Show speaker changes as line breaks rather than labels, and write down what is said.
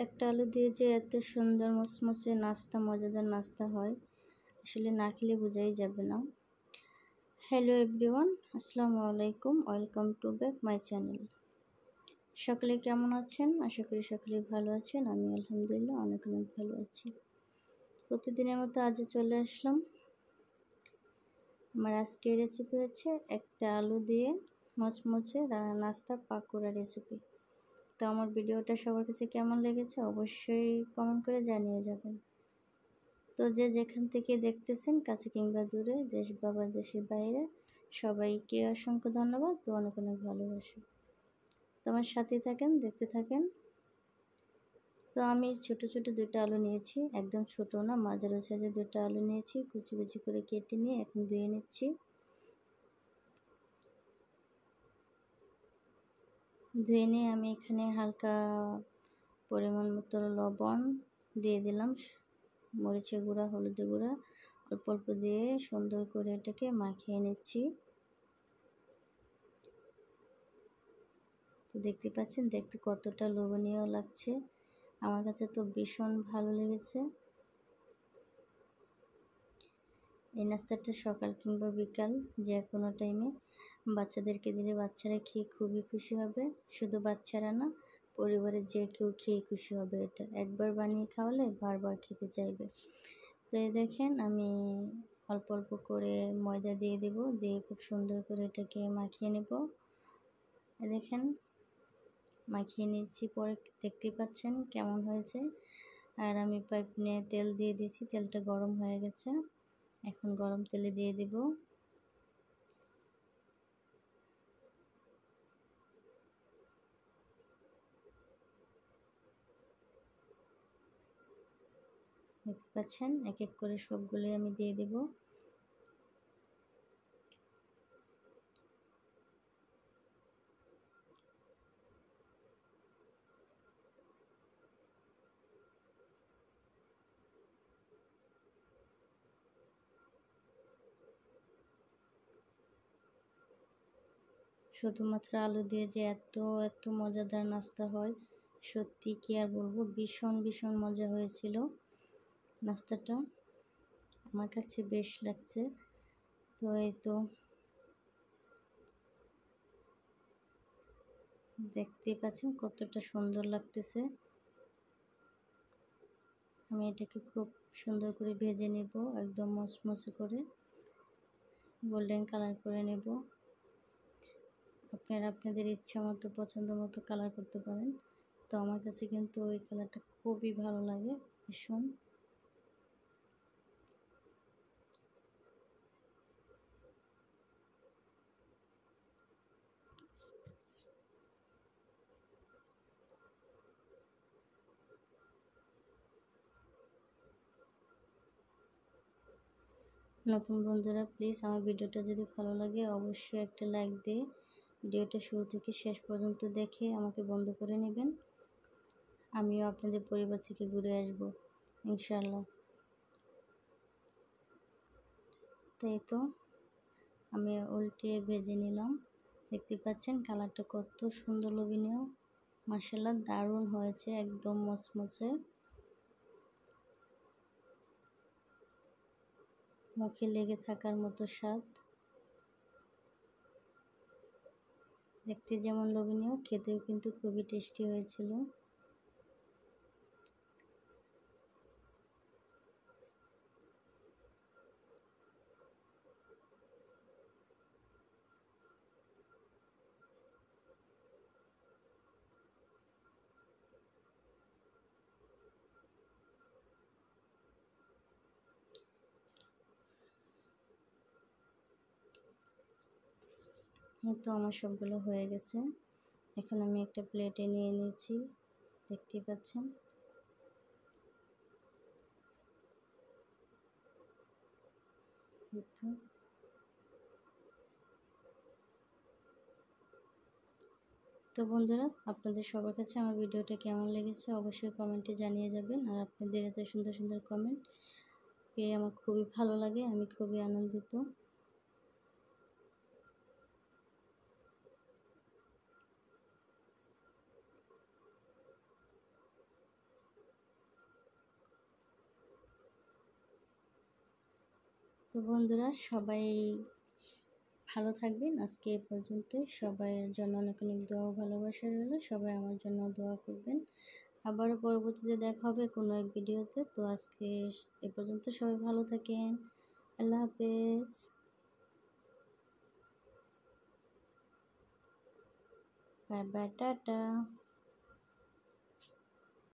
একটা আলু দিয়ে যে এত সুন্দর মচমচে নাস্তা, মজাদার নাস্তা হয়, আসলে না খেলে বোঝাই যাবে না। হ্যালো এভরিওয়ান, আসসালামু আলাইকুম, welcome to back my channel. সকলে কেমন আছেন? আশা করি সকলে ভালো আছেন। আমি আলহামদুলিল্লাহ অনেক ভালো আছি। প্রতিদিনের মতো আজও চলে আসলাম। আমার আজকের রেসিপি হচ্ছে একটা আলু দিয়ে মচমচে নাস্তা পাকোড়া রেসিপি। তো আমার ভিডিওটা সবার কাছে কেমন লেগেছে অবশ্যই কমেন্ট করে জানিয়ে যাবেন। তো যে যেখান থেকে দেখতেছেন, কাছে কিংবা দূরে, দেশ বা দেশের বাইরে, সবাইকে অসংখ্য ধন্যবাদ তো অনেক ভালোবাসি। তো আমার সাথে থাকেন, দেখতে থাকেন। তো আমি ছোট ছোট দুটো আলু নিয়েছি, একদম ছোট না, মাঝারি সাইজের দুটো আলু নিয়েছি, কুচি কুচি করে কেটে নিয়ে এখন ধুয়ে নিচ্ছি। ধুয়ে নিয়ে আমি এখানে হালকা পরিমাণ মতো লবণ দিয়ে দিলাম, মরিচের গুঁড়া, হলুদের গুঁড়া অল্প অল্প দিয়ে সুন্দর করে এটাকে মাখিয়ে নিচ্ছি। তো দেখতে পাচ্ছেন, দেখতে কতটা লোভনীয় লাগছে, আমার কাছে তো ভীষণ ভালো লেগেছে। এই নাস্তাটা সকাল কিংবা বিকাল যে কোনো টাইমে বাচ্চাদেরকে দিলে বাচ্চারা খেয়ে খুবই খুশি হবে। শুধু বাচ্চারা না, পরিবারের যে কেউ খেয়ে খুশি হবে। এটা একবার বানিয়ে খাওয়ালে বারবার খেতে চাইবে। তো এই দেখেন, আমি অল্প অল্প করে ময়দা দিয়ে দেব, দিয়ে খুব সুন্দর করে এটাকে মাখিয়ে নেব। দেখেন মাখিয়ে নিচ্ছি, পরে দেখতে পাচ্ছেন কেমন হয়েছে। আর আমি পাইপ নিয়ে তেল দিয়ে দিয়েছি, তেলটা গরম হয়ে গেছে। এখন গরম তেলে দিয়ে দেব দেখতে পাচ্ছেন, এক এক করে সবগুলো আমি দিয়ে দেব। শুধুমাত্র আলু দিয়ে যে এত মজাদার নাস্তা হয়, সত্যি কি আর বলবো, ভীষণ ভীষণ মজা হয়েছিল নাস্তাটা, আমার কাছে বেশ লাগছে। তো এই তো দেখতেই পাচ্ছেন কতটা সুন্দর লাগতেছে। আমি এটাকে খুব সুন্দর করে ভেজে নেব, একদম মচমচে করে গোল্ডেন কালার করে নেব। আপনারা আপনাদের ইচ্ছা মতো, পছন্দ মতো কালার করতে পারেন। তো আমার কাছে কিন্তু ওই কালারটা খুবই ভালো লাগে, ভীষণ। নতুন বন্ধুরা প্লিজ আমার ভিডিওটা যদি ভালো লাগে অবশ্যই একটা লাইক দিয়ে ভিডিওটা শুরু থেকে শেষ পর্যন্ত দেখে আমাকে বন্ধ করে নেবেন। আমিও আপনাদের পরিবার থেকে ঘুরে আসব ইনশাআল্লাহ। তাই তো আমি উল্টে ভেজে নিলাম, দেখতে পাচ্ছেন কালারটা কত সুন্দর লোভনীয়, মাশাআল্লাহ দারুণ হয়েছে, একদম মচমচে, মুখে লেগে থাকার মতো স্বাদ। দেখতে যেমন লোভনীয়, খেতেও কিন্তু খুবই টেস্টি হয়েছিল। তো আমার সবগুলো হয়ে গেছে, এখন আমি একটা প্লেটে নিয়ে নিয়েছি, দেখতে পাচ্ছেন। তো বন্ধুরা, আপনাদের সবার কাছে আমার ভিডিওটা কেমন লেগেছে অবশ্যই কমেন্টে জানিয়ে যাবেন। আর আপনাদের এত সুন্দর সুন্দর কমেন্ট পেয়ে আমার খুবই ভালো লাগে, আমি খুবই আনন্দিত। তো বন্ধুরা সবাই ভালো থাকবেন। আজকে এ পর্যন্তই। সবাইয়ের জন্য অনেক অনেক দোয়া ও ভালোবাসা রইলো। সবাই আমার জন্য দোয়া করবেন। আবারও পরবর্তীতে দেখা হবে কোনো এক ভিডিওতে। তো আজকে এ পর্যন্ত, সবাই ভালো থাকেন। আল্লাহ হাফেজ। Bye bye, tata.